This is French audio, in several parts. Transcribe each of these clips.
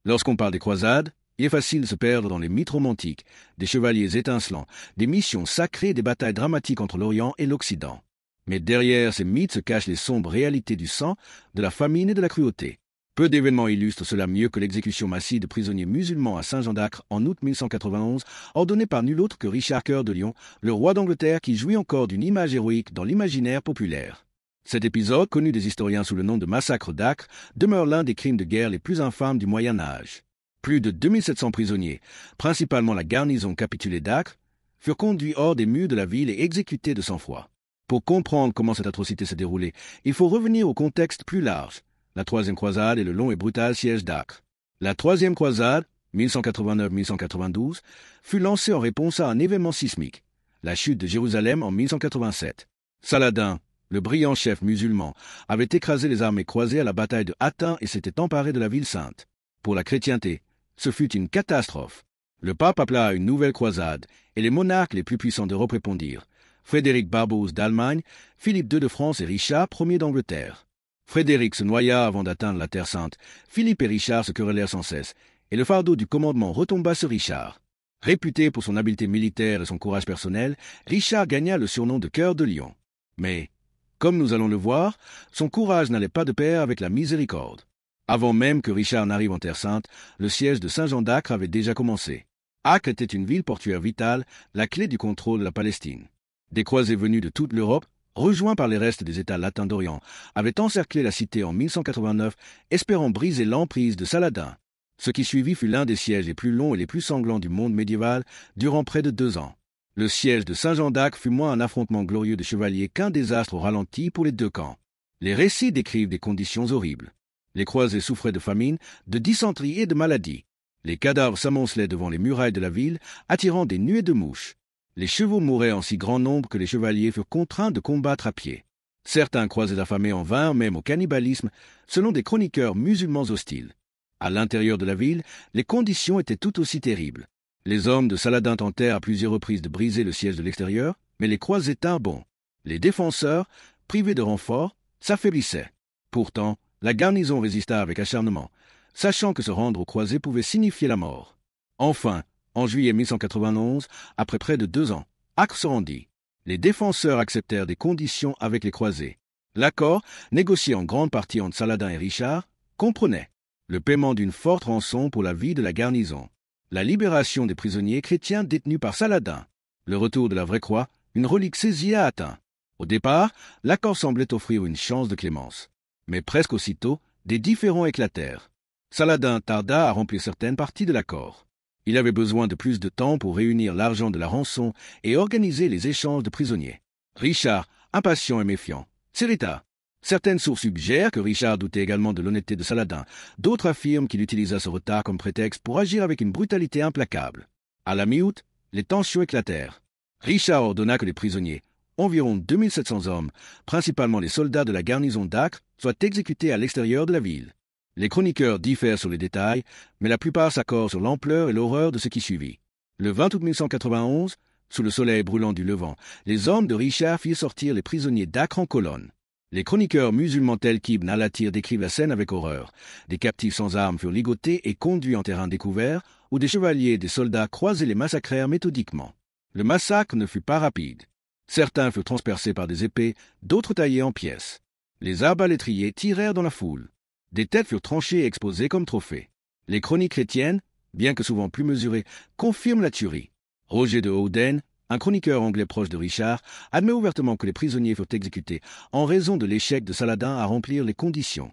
Lorsqu'on parle des croisades, il est facile de se perdre dans les mythes romantiques, des chevaliers étincelants, des missions sacrées et des batailles dramatiques entre l'Orient et l'Occident. Mais derrière ces mythes se cachent les sombres réalités du sang, de la famine et de la cruauté. Peu d'événements illustrent cela mieux que l'exécution massive de prisonniers musulmans à Saint-Jean-d'Acre en août 1191, ordonnée par nul autre que Richard Cœur de Lion, le roi d'Angleterre qui jouit encore d'une image héroïque dans l'imaginaire populaire. Cet épisode, connu des historiens sous le nom de massacre d'Acre, demeure l'un des crimes de guerre les plus infâmes du Moyen Âge. Plus de 2700 prisonniers, principalement la garnison capitulée d'Acre, furent conduits hors des murs de la ville et exécutés de sang-froid. Pour comprendre comment cette atrocité s'est déroulée, il faut revenir au contexte plus large, la Troisième Croisade et le long et brutal siège d'Acre. La Troisième Croisade, 1189-1192, fut lancée en réponse à un événement sismique, la chute de Jérusalem en 1187. Saladin, le brillant chef musulman, avait écrasé les armées croisées à la bataille de Hattin et s'était emparé de la ville sainte. Pour la chrétienté, ce fut une catastrophe. Le pape appela à une nouvelle croisade, et les monarques les plus puissants d'Europe répondirent. Frédéric Barberousse d'Allemagne, Philippe II de France et Richard Ier d'Angleterre. Frédéric se noya avant d'atteindre la Terre Sainte, Philippe et Richard se querellèrent sans cesse, et le fardeau du commandement retomba sur Richard. Réputé pour son habileté militaire et son courage personnel, Richard gagna le surnom de Cœur de Lion. Mais, comme nous allons le voir, son courage n'allait pas de pair avec la miséricorde. Avant même que Richard n'arrive en Terre Sainte, le siège de Saint-Jean d'Acre avait déjà commencé. Acre était une ville portuaire vitale, la clé du contrôle de la Palestine. Des croisés venus de toute l'Europe, rejoints par les restes des États latins d'Orient, avaient encerclé la cité en 1189, espérant briser l'emprise de Saladin. Ce qui suivit fut l'un des sièges les plus longs et les plus sanglants du monde médiéval, durant près de 2 ans. Le siège de Saint-Jean d'Acre fut moins un affrontement glorieux de chevaliers qu'un désastre au ralenti pour les 2 camps. Les récits décrivent des conditions horribles. Les croisés souffraient de famine, de dysenterie et de maladies. Les cadavres s'amoncelaient devant les murailles de la ville, attirant des nuées de mouches. Les chevaux mouraient en si grand nombre que les chevaliers furent contraints de combattre à pied. Certains croisés affamés en vinrent même au cannibalisme, selon des chroniqueurs musulmans hostiles. À l'intérieur de la ville, les conditions étaient tout aussi terribles. Les hommes de Saladin tentèrent à plusieurs reprises de briser le siège de l'extérieur, mais les croisés tinrent bon. Les défenseurs, privés de renforts, s'affaiblissaient. Pourtant, la garnison résista avec acharnement, sachant que se rendre aux croisés pouvait signifier la mort. Enfin, en juillet 1191, après près de 2 ans, Acre se rendit. Les défenseurs acceptèrent des conditions avec les croisés. L'accord, négocié en grande partie entre Saladin et Richard, comprenait le paiement d'une forte rançon pour la vie de la garnison, la libération des prisonniers chrétiens détenus par Saladin, le retour de la vraie croix, une relique saisie à Hattin. Au départ, l'accord semblait offrir une chance de clémence. Mais presque aussitôt, des différends éclatèrent. Saladin tarda à remplir certaines parties de l'accord. Il avait besoin de plus de temps pour réunir l'argent de la rançon et organiser les échanges de prisonniers. Richard, impatient et méfiant, s'irrita. Certaines sources suggèrent que Richard doutait également de l'honnêteté de Saladin. D'autres affirment qu'il utilisa ce retard comme prétexte pour agir avec une brutalité implacable. À la mi-août, les tensions éclatèrent. Richard ordonna que les prisonniers, environ 2700 hommes, principalement les soldats de la garnison d'Acre, soient exécutés à l'extérieur de la ville. Les chroniqueurs diffèrent sur les détails, mais la plupart s'accordent sur l'ampleur et l'horreur de ce qui suivit. Le 20 août 1191, sous le soleil brûlant du Levant, les hommes de Richard firent sortir les prisonniers d'Acre en colonne. Les chroniqueurs musulmans tels qu'Ibn al-Athir décrivent la scène avec horreur. Des captifs sans armes furent ligotés et conduits en terrain découvert, où des chevaliers et des soldats croisés les massacrèrent méthodiquement. Le massacre ne fut pas rapide. Certains furent transpercés par des épées, d'autres taillés en pièces. Les arbalétriers tirèrent dans la foule. Des têtes furent tranchées et exposées comme trophées. Les chroniques chrétiennes, bien que souvent plus mesurées, confirment la tuerie. Roger de Howden, un chroniqueur anglais proche de Richard, admet ouvertement que les prisonniers furent exécutés en raison de l'échec de Saladin à remplir les conditions.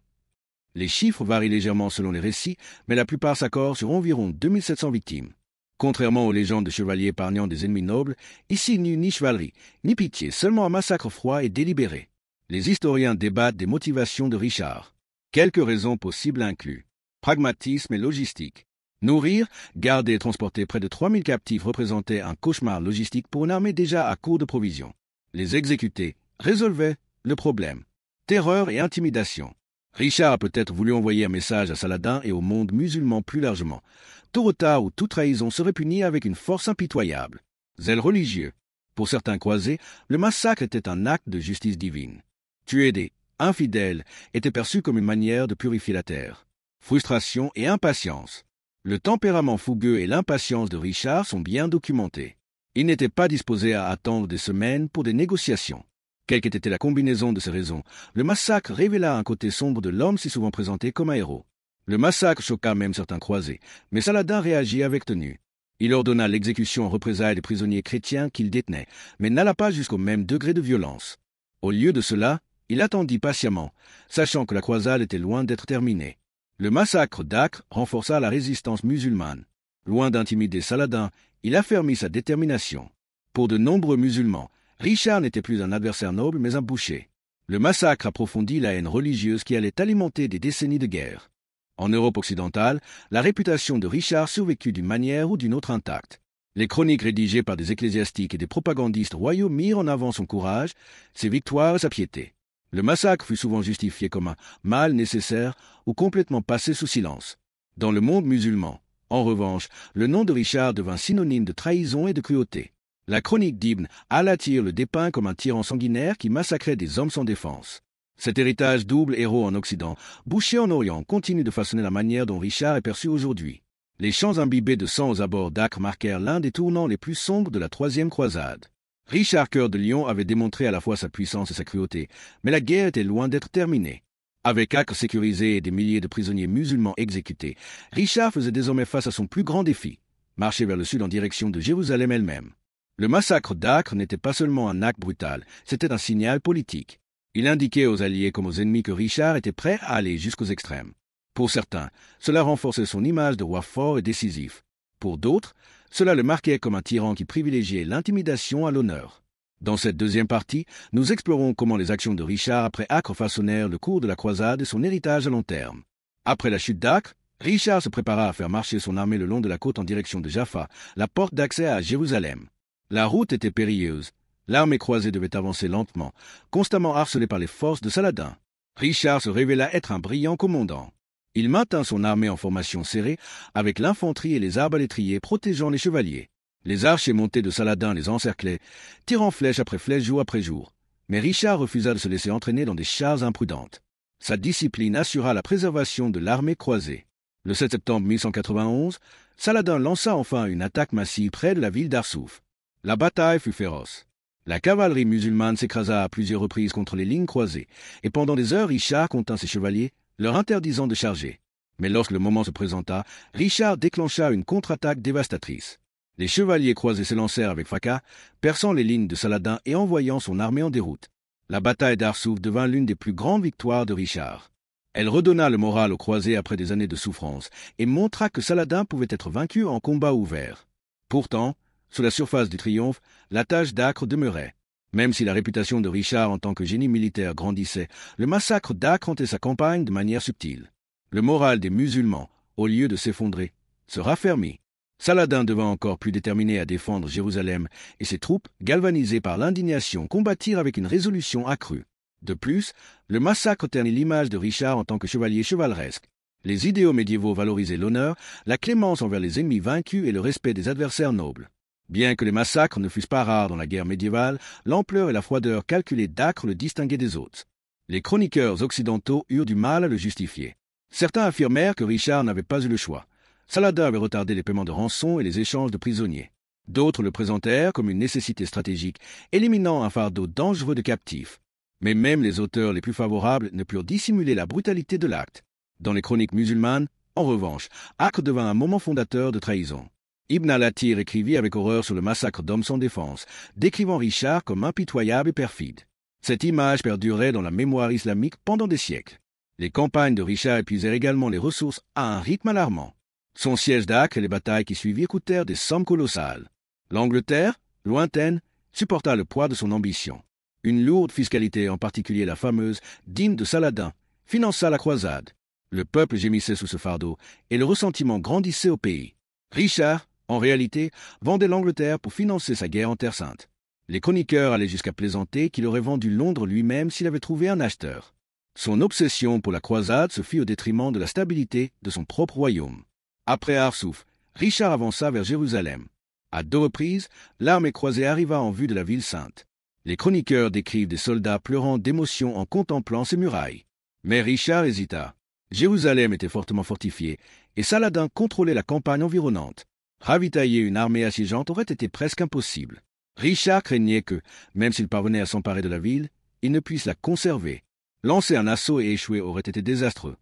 Les chiffres varient légèrement selon les récits, mais la plupart s'accordent sur environ 2700 victimes. Contrairement aux légendes de chevaliers épargnant des ennemis nobles, ici il n'y eut ni chevalerie, ni pitié, seulement un massacre froid et délibéré. Les historiens débattent des motivations de Richard. Quelques raisons possibles incluent pragmatisme et logistique. Nourrir, garder et transporter près de 3000 captifs représentait un cauchemar logistique pour une armée déjà à court de provisions. Les exécuter résolvait le problème. Terreur et intimidation. Richard a peut-être voulu envoyer un message à Saladin et au monde musulman plus largement. Tôt ou tard ou toute trahison serait punie avec une force impitoyable. Zèle religieux. Pour certains croisés, le massacre était un acte de justice divine. Tuer des infidèles était perçu comme une manière de purifier la terre. frustration et impatience. Le tempérament fougueux et l'impatience de Richard sont bien documentés. Il n'était pas disposé à attendre des semaines pour des négociations. Quelle qu'ait été la combinaison de ces raisons, le massacre révéla un côté sombre de l'homme si souvent présenté comme un héros. Le massacre choqua même certains croisés, mais Saladin réagit avec tenue. Il ordonna l'exécution en représailles des prisonniers chrétiens qu'il détenait, mais n'alla pas jusqu'au même degré de violence. Au lieu de cela, il attendit patiemment, sachant que la croisade était loin d'être terminée. Le massacre d'Acre renforça la résistance musulmane. Loin d'intimider Saladin, il affermit sa détermination. Pour de nombreux musulmans, Richard n'était plus un adversaire noble mais un boucher. Le massacre approfondit la haine religieuse qui allait alimenter des décennies de guerre. En Europe occidentale, la réputation de Richard survécut d'une manière ou d'une autre intacte. Les chroniques rédigées par des ecclésiastiques et des propagandistes royaux mirent en avant son courage, ses victoires et sa piété. Le massacre fut souvent justifié comme un mal nécessaire ou complètement passé sous silence. Dans le monde musulman, en revanche, le nom de Richard devint synonyme de trahison et de cruauté. La chronique d'Ibn al-Athir le dépeint comme un tyran sanguinaire qui massacrait des hommes sans défense. Cet héritage double héros en Occident, bouché en Orient, continue de façonner la manière dont Richard est perçu aujourd'hui. Les champs imbibés de sang aux abords d'Acre marquèrent l'un des tournants les plus sombres de la troisième croisade. Richard Cœur de Lion avait démontré à la fois sa puissance et sa cruauté, mais la guerre était loin d'être terminée. Avec Acre sécurisé et des milliers de prisonniers musulmans exécutés, Richard faisait désormais face à son plus grand défi, marcher vers le sud en direction de Jérusalem elle-même. Le massacre d'Acre n'était pas seulement un acte brutal, c'était un signal politique. Il indiquait aux alliés comme aux ennemis que Richard était prêt à aller jusqu'aux extrêmes. Pour certains, cela renforçait son image de roi fort et décisif. Pour d'autres, cela le marquait comme un tyran qui privilégiait l'intimidation à l'honneur. Dans cette deuxième partie, nous explorons comment les actions de Richard après Acre façonnèrent le cours de la croisade et son héritage à long terme. Après la chute d'Acre, Richard se prépara à faire marcher son armée le long de la côte en direction de Jaffa, la porte d'accès à Jérusalem. La route était périlleuse. L'armée croisée devait avancer lentement, constamment harcelée par les forces de Saladin. Richard se révéla être un brillant commandant. Il maintint son armée en formation serrée, avec l'infanterie et les arbalétriers protégeant les chevaliers. Les archers montés de Saladin les encerclaient, tirant flèche après flèche jour après jour. Mais Richard refusa de se laisser entraîner dans des charges imprudentes. Sa discipline assura la préservation de l'armée croisée. Le 7 septembre 1191, Saladin lança enfin une attaque massive près de la ville d'Arsouf. La bataille fut féroce. La cavalerie musulmane s'écrasa à plusieurs reprises contre les lignes croisées, et pendant des heures Richard contint ses chevaliers, leur interdisant de charger. Mais lorsque le moment se présenta, Richard déclencha une contre-attaque dévastatrice. Les chevaliers croisés s'élancèrent avec fracas, perçant les lignes de Saladin et envoyant son armée en déroute. La bataille d'Arsouf devint l'une des plus grandes victoires de Richard. Elle redonna le moral aux croisés après des années de souffrance, et montra que Saladin pouvait être vaincu en combat ouvert. Pourtant, sous la surface du triomphe, la tâche d'Acre demeurait. Même si la réputation de Richard en tant que génie militaire grandissait, le massacre d'Acre hantait sa campagne de manière subtile. Le moral des musulmans, au lieu de s'effondrer, se raffermit. Saladin devint encore plus déterminé à défendre Jérusalem, et ses troupes, galvanisées par l'indignation, combattirent avec une résolution accrue. De plus, le massacre ternit l'image de Richard en tant que chevalier chevaleresque. Les idéaux médiévaux valorisaient l'honneur, la clémence envers les ennemis vaincus et le respect des adversaires nobles. Bien que les massacres ne fussent pas rares dans la guerre médiévale, l'ampleur et la froideur calculée d'Acre le distinguaient des autres. Les chroniqueurs occidentaux eurent du mal à le justifier. Certains affirmèrent que Richard n'avait pas eu le choix. Saladin avait retardé les paiements de rançon et les échanges de prisonniers. D'autres le présentèrent comme une nécessité stratégique, éliminant un fardeau dangereux de captifs. Mais même les auteurs les plus favorables ne purent dissimuler la brutalité de l'acte. Dans les chroniques musulmanes, en revanche, Acre devint un moment fondateur de trahison. Ibn al-Athir écrivit avec horreur sur le massacre d'hommes sans défense, décrivant Richard comme impitoyable et perfide. Cette image perdurait dans la mémoire islamique pendant des siècles. Les campagnes de Richard épuisèrent également les ressources à un rythme alarmant. Son siège d'Acre et les batailles qui suivirent coûtèrent des sommes colossales. L'Angleterre, lointaine, supporta le poids de son ambition. Une lourde fiscalité, en particulier la fameuse dîme de Saladin, finança la croisade. Le peuple gémissait sous ce fardeau, et le ressentiment grandissait au pays. Richard, en réalité, vendait l'Angleterre pour financer sa guerre en Terre Sainte. Les chroniqueurs allaient jusqu'à plaisanter qu'il aurait vendu Londres lui-même s'il avait trouvé un acheteur. Son obsession pour la croisade se fit au détriment de la stabilité de son propre royaume. Après Arsouf, Richard avança vers Jérusalem. À 2 reprises, l'armée croisée arriva en vue de la ville sainte. Les chroniqueurs décrivent des soldats pleurant d'émotion en contemplant ces murailles. Mais Richard hésita. Jérusalem était fortement fortifiée, et Saladin contrôlait la campagne environnante. Ravitailler une armée assiégeante aurait été presque impossible. Richard craignait que, même s'il parvenait à s'emparer de la ville, il ne puisse la conserver. Lancer un assaut et échouer aurait été désastreux.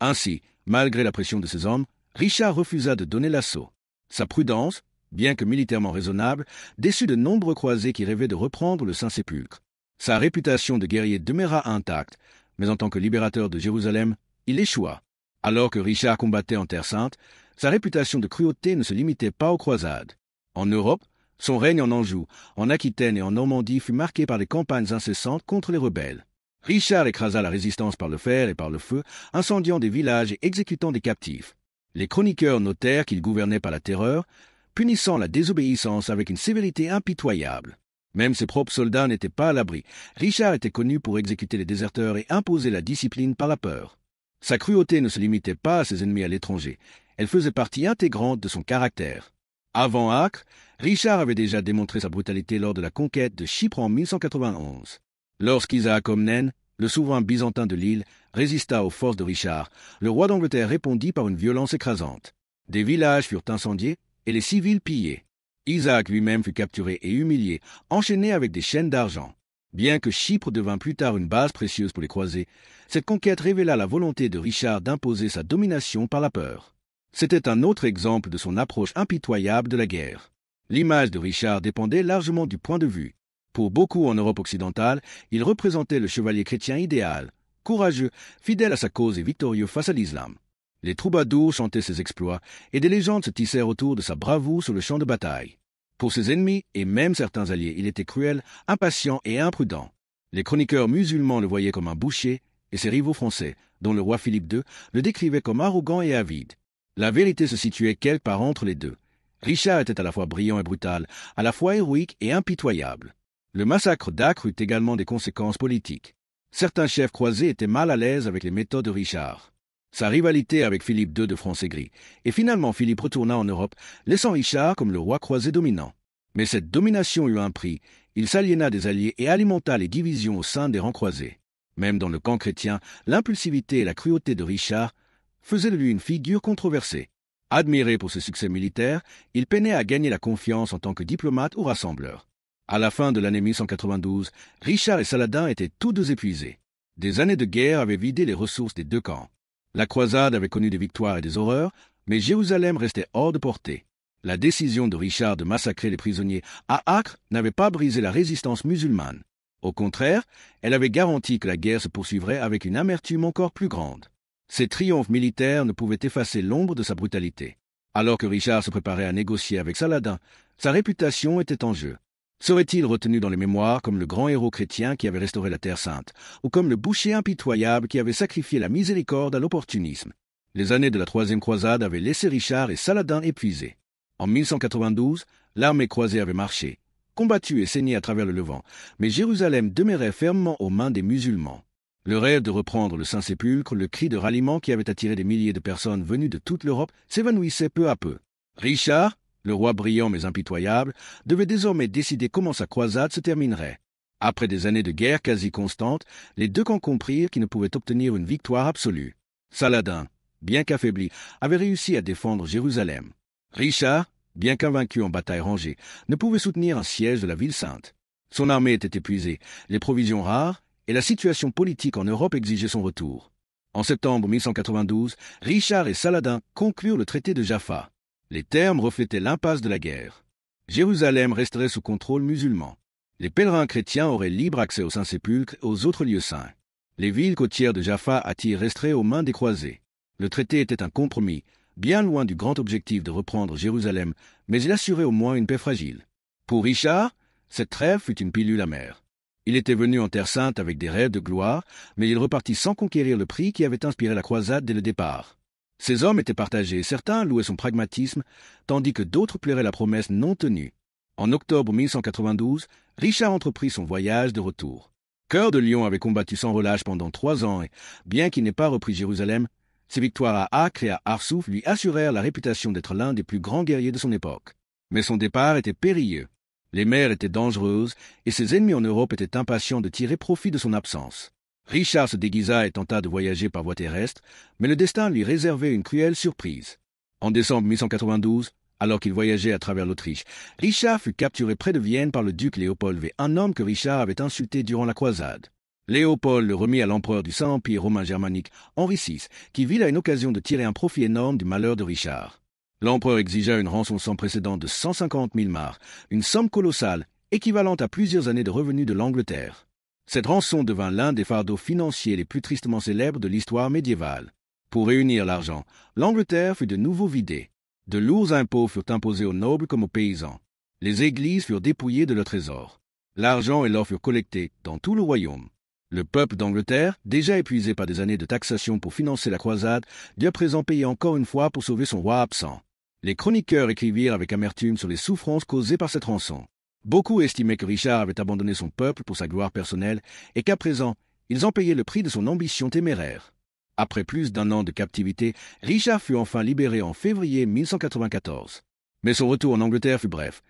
Ainsi, malgré la pression de ses hommes, Richard refusa de donner l'assaut. Sa prudence, bien que militairement raisonnable, déçut de nombreux croisés qui rêvaient de reprendre le Saint-Sépulcre. Sa réputation de guerrier demeura intacte, mais en tant que libérateur de Jérusalem, il échoua. Alors que Richard combattait en Terre Sainte, sa réputation de cruauté ne se limitait pas aux croisades. En Europe, son règne en Anjou, en Aquitaine et en Normandie fut marqué par des campagnes incessantes contre les rebelles. Richard écrasa la résistance par le fer et par le feu, incendiant des villages et exécutant des captifs. Les chroniqueurs notèrent qu'il gouvernait par la terreur, punissant la désobéissance avec une sévérité impitoyable. Même ses propres soldats n'étaient pas à l'abri. Richard était connu pour exécuter les déserteurs et imposer la discipline par la peur. Sa cruauté ne se limitait pas à ses ennemis à l'étranger. Elle faisait partie intégrante de son caractère. Avant Acre, Richard avait déjà démontré sa brutalité lors de la conquête de Chypre en 1191. Lorsqu'Isaac Comnène, le souverain byzantin de l'île, résista aux forces de Richard, le roi d'Angleterre répondit par une violence écrasante. Des villages furent incendiés et les civils pillés. Isaac lui-même fut capturé et humilié, enchaîné avec des chaînes d'argent. Bien que Chypre devint plus tard une base précieuse pour les croisés, cette conquête révéla la volonté de Richard d'imposer sa domination par la peur. C'était un autre exemple de son approche impitoyable de la guerre. L'image de Richard dépendait largement du point de vue. Pour beaucoup en Europe occidentale, il représentait le chevalier chrétien idéal, courageux, fidèle à sa cause et victorieux face à l'islam. Les troubadours chantaient ses exploits et des légendes se tissèrent autour de sa bravoure sur le champ de bataille. Pour ses ennemis et même certains alliés, il était cruel, impatient et imprudent. Les chroniqueurs musulmans le voyaient comme un boucher et ses rivaux français, dont le roi Philippe II, le décrivaient comme arrogant et avide. La vérité se situait quelque part entre les deux. Richard était à la fois brillant et brutal, à la fois héroïque et impitoyable. Le massacre d'Acre eut également des conséquences politiques. Certains chefs croisés étaient mal à l'aise avec les méthodes de Richard. Sa rivalité avec Philippe II de France aigrit, et finalement Philippe retourna en Europe, laissant Richard comme le roi croisé dominant. Mais cette domination eut un prix, il s'aliéna des alliés et alimenta les divisions au sein des rangs croisés. Même dans le camp chrétien, l'impulsivité et la cruauté de Richard faisaient de lui une figure controversée. Admiré pour ses succès militaires, il peinait à gagner la confiance en tant que diplomate ou rassembleur. À la fin de l'année 1192, Richard et Saladin étaient tous deux épuisés. Des années de guerre avaient vidé les ressources des deux camps. La croisade avait connu des victoires et des horreurs, mais Jérusalem restait hors de portée. La décision de Richard de massacrer les prisonniers à Acre n'avait pas brisé la résistance musulmane. Au contraire, elle avait garanti que la guerre se poursuivrait avec une amertume encore plus grande. Ses triomphes militaires ne pouvaient effacer l'ombre de sa brutalité. Alors que Richard se préparait à négocier avec Saladin, sa réputation était en jeu. Serait-il retenu dans les mémoires comme le grand héros chrétien qui avait restauré la Terre Sainte, ou comme le boucher impitoyable qui avait sacrifié la miséricorde à l'opportunisme? Les années de la Troisième Croisade avaient laissé Richard et Saladin épuisés. En 1192, l'armée croisée avait marché, combattu et saigné à travers le Levant, mais Jérusalem demeurait fermement aux mains des musulmans. Le rêve de reprendre le Saint-Sépulcre, le cri de ralliement qui avait attiré des milliers de personnes venues de toute l'Europe, s'évanouissait peu à peu. Richard, le roi brillant mais impitoyable, devait désormais décider comment sa croisade se terminerait. Après des années de guerre quasi constante, les deux camps comprirent qu'ils ne pouvaient obtenir une victoire absolue. Saladin, bien qu'affaibli, avait réussi à défendre Jérusalem. Richard, bien qu'invaincu en bataille rangée, ne pouvait soutenir un siège de la ville sainte. Son armée était épuisée, les provisions rares, et la situation politique en Europe exigeait son retour. En septembre 1192, Richard et Saladin conclurent le traité de Jaffa. Les termes reflétaient l'impasse de la guerre. Jérusalem resterait sous contrôle musulman. Les pèlerins chrétiens auraient libre accès au Saint-Sépulcre et aux autres lieux saints. Les villes côtières de Jaffa à Tyr resteraient aux mains des croisés. Le traité était un compromis, bien loin du grand objectif de reprendre Jérusalem, mais il assurait au moins une paix fragile. Pour Richard, cette trêve fut une pilule amère. Il était venu en Terre Sainte avec des rêves de gloire, mais il repartit sans conquérir le prix qui avait inspiré la croisade dès le départ. Ces hommes étaient partagés, certains louaient son pragmatisme, tandis que d'autres plairaient la promesse non tenue. En octobre 1192, Richard entreprit son voyage de retour. Cœur de Lion avait combattu sans relâche pendant 3 ans et, bien qu'il n'ait pas repris Jérusalem, ses victoires à Acre et à Arsouf lui assurèrent la réputation d'être l'un des plus grands guerriers de son époque. Mais son départ était périlleux. Les mers étaient dangereuses et ses ennemis en Europe étaient impatients de tirer profit de son absence. Richard se déguisa et tenta de voyager par voie terrestre, mais le destin lui réservait une cruelle surprise. En décembre 1192, alors qu'il voyageait à travers l'Autriche, Richard fut capturé près de Vienne par le duc Léopold V, un homme que Richard avait insulté durant la croisade. Léopold le remit à l'empereur du Saint-Empire romain germanique, Henri VI, qui vit là une occasion de tirer un profit énorme du malheur de Richard. L'empereur exigea une rançon sans précédent de 150 000 marcs, une somme colossale, équivalente à plusieurs années de revenus de l'Angleterre. Cette rançon devint l'un des fardeaux financiers les plus tristement célèbres de l'histoire médiévale. Pour réunir l'argent, l'Angleterre fut de nouveau vidée. De lourds impôts furent imposés aux nobles comme aux paysans. Les églises furent dépouillées de leurs trésors. L'argent et l'or furent collectés dans tout le royaume. Le peuple d'Angleterre, déjà épuisé par des années de taxation pour financer la croisade, dut à présent payer encore une fois pour sauver son roi absent. Les chroniqueurs écrivirent avec amertume sur les souffrances causées par cette rançon. Beaucoup estimaient que Richard avait abandonné son peuple pour sa gloire personnelle et qu'à présent, ils en payaient le prix de son ambition téméraire. Après plus d'un an de captivité, Richard fut enfin libéré en février 1194. Mais son retour en Angleterre fut bref.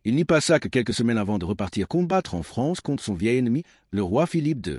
Il n'y passa que quelques semaines avant de repartir combattre en France contre son vieil ennemi, le roi Philippe II.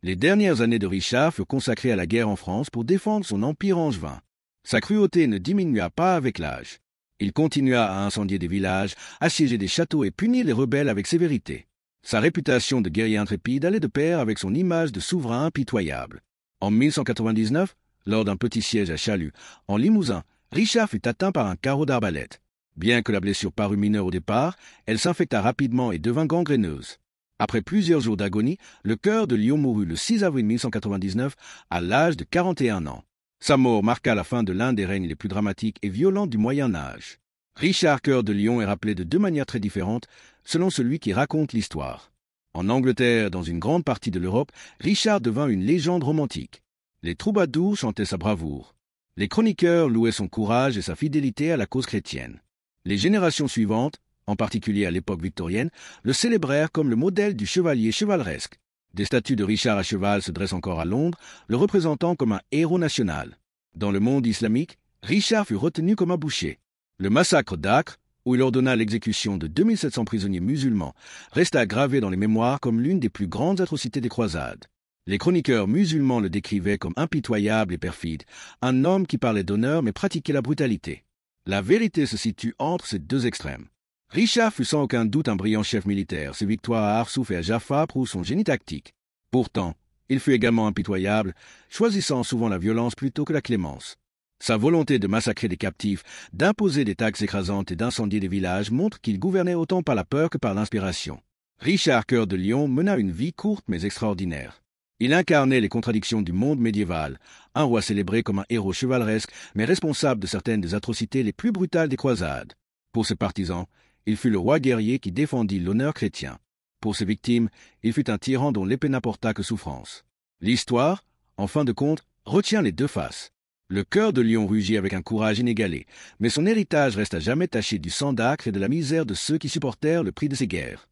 Les dernières années de Richard furent consacrées à la guerre en France pour défendre son empire angevin. Sa cruauté ne diminua pas avec l'âge. Il continua à incendier des villages, assiéger des châteaux et punir les rebelles avec sévérité. Sa réputation de guerrier intrépide allait de pair avec son image de souverain impitoyable. En 1199, lors d'un petit siège à Chalut, en Limousin, Richard fut atteint par un carreau d'arbalète. Bien que la blessure parût mineure au départ, elle s'infecta rapidement et devint gangréneuse. Après plusieurs jours d'agonie, le cœur de Lion mourut le 6 avril 1199 à l'âge de 41 ans. Sa mort marqua la fin de l'un des règnes les plus dramatiques et violents du Moyen Âge. Richard Cœur de Lion est rappelé de deux manières très différentes, selon celui qui raconte l'histoire. En Angleterre, dans une grande partie de l'Europe, Richard devint une légende romantique. Les troubadours chantaient sa bravoure. Les chroniqueurs louaient son courage et sa fidélité à la cause chrétienne. Les générations suivantes, en particulier à l'époque victorienne, le célébrèrent comme le modèle du chevalier chevaleresque. Des statues de Richard à cheval se dressent encore à Londres, le représentant comme un héros national. Dans le monde islamique, Richard fut retenu comme un boucher. Le massacre d'Acre, où il ordonna l'exécution de 2700 prisonniers musulmans, resta gravé dans les mémoires comme l'une des plus grandes atrocités des croisades. Les chroniqueurs musulmans le décrivaient comme impitoyable et perfide, un homme qui parlait d'honneur mais pratiquait la brutalité. La vérité se situe entre ces deux extrêmes. Richard fut sans aucun doute un brillant chef militaire. Ses victoires à Arsouf et à Jaffa prouvent son génie tactique. Pourtant, il fut également impitoyable, choisissant souvent la violence plutôt que la clémence. Sa volonté de massacrer des captifs, d'imposer des taxes écrasantes et d'incendier des villages montre qu'il gouvernait autant par la peur que par l'inspiration. Richard Cœur de Lion mena une vie courte mais extraordinaire. Il incarnait les contradictions du monde médiéval, un roi célébré comme un héros chevaleresque mais responsable de certaines des atrocités les plus brutales des croisades. Pour ses partisans, il fut le roi guerrier qui défendit l'honneur chrétien. Pour ses victimes, il fut un tyran dont l'épée n'apporta que souffrance. L'histoire, en fin de compte, retient les deux faces. Le cœur de Lion rugit avec un courage inégalé, mais son héritage reste à jamais taché du sang d'Acre et de la misère de ceux qui supportèrent le prix de ses guerres.